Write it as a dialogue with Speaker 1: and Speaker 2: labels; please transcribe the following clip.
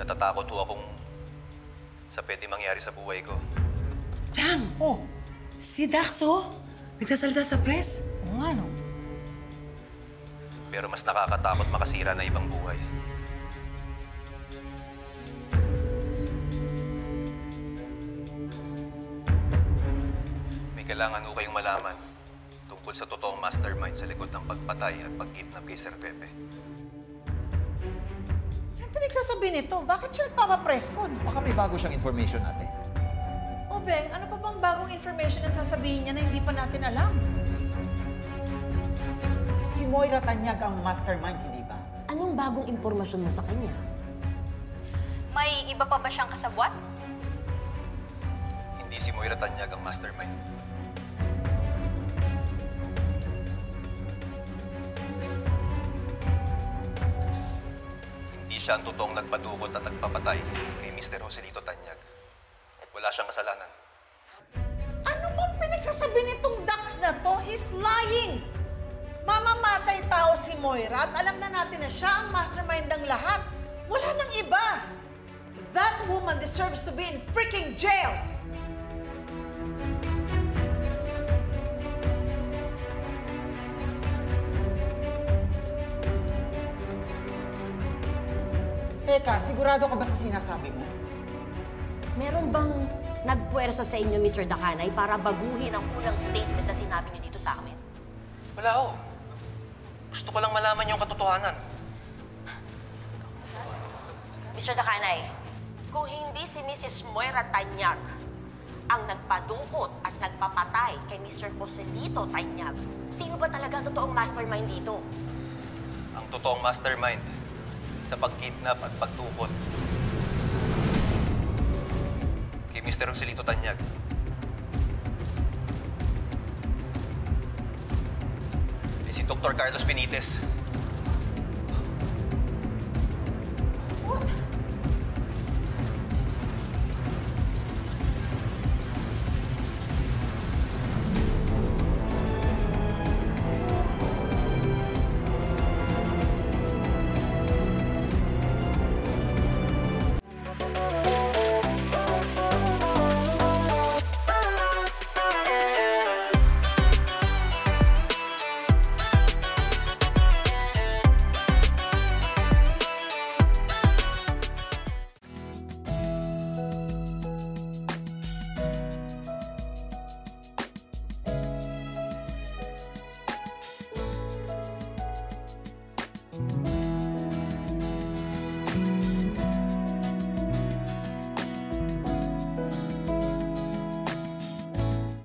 Speaker 1: Natatakot ho akong sa pwede mangyari sa buhay ko.
Speaker 2: Chang! Oh, si Dax, oh. Nagsasalita sa press.
Speaker 3: Oo nga, no?
Speaker 1: Pero mas nakakatakot makasira na ibang buhay. May kailangan ho kayong malaman tungkol sa totoong mastermind sa likod ng pagpatay at pag-kidnap kay Sir Pepe.
Speaker 3: Anong pinagsasabi nito? Bakit siya nagpapapresscon?
Speaker 4: Baka may bago siyang information, ate.
Speaker 3: O, Beng, ano pa bang bagong information ang sasabihin niya na hindi pa natin alam?
Speaker 5: Si Moira Tanyag ang mastermind, hindi ba?
Speaker 6: Anong bagong impormasyon mo sa kanya?
Speaker 7: May iba pa ba siyang kasabwat?
Speaker 1: Hindi si Moira Tanyag ang mastermind. Hindi siya ang totoong nagpadukot at nagpapatay kay Mr. Joselito Tanyag. Wala siyang kasalanan.
Speaker 3: Ano bang pinagsasabi nitong Dax na to? He's lying! Mamamatay tao si Moira at alam na natin na siya ang mastermind ng lahat. Wala nang iba. That woman deserves to be in freaking jail!
Speaker 5: Teka, sigurado ka ba sa sinasabi mo?
Speaker 6: Meron bang nagpuwersa sa inyo, Mr. Dacanay, para baguhin ang unang statement na sinabi niyo dito sa amin?
Speaker 1: Wala ho. Gusto ko lang malaman yung katotohanan.
Speaker 6: Mr. Dacanay, kung hindi si Mrs. Moira Tanyag ang nagpadukot at nagpapatay kay Mr. Joselito Tanyag, sino ba talaga ang totoong mastermind dito?
Speaker 1: Ang totoong mastermind sa pag-kidnap at pagdukot kay Mr. Joselito Tanyag. Si Dr. Carlos Benitez.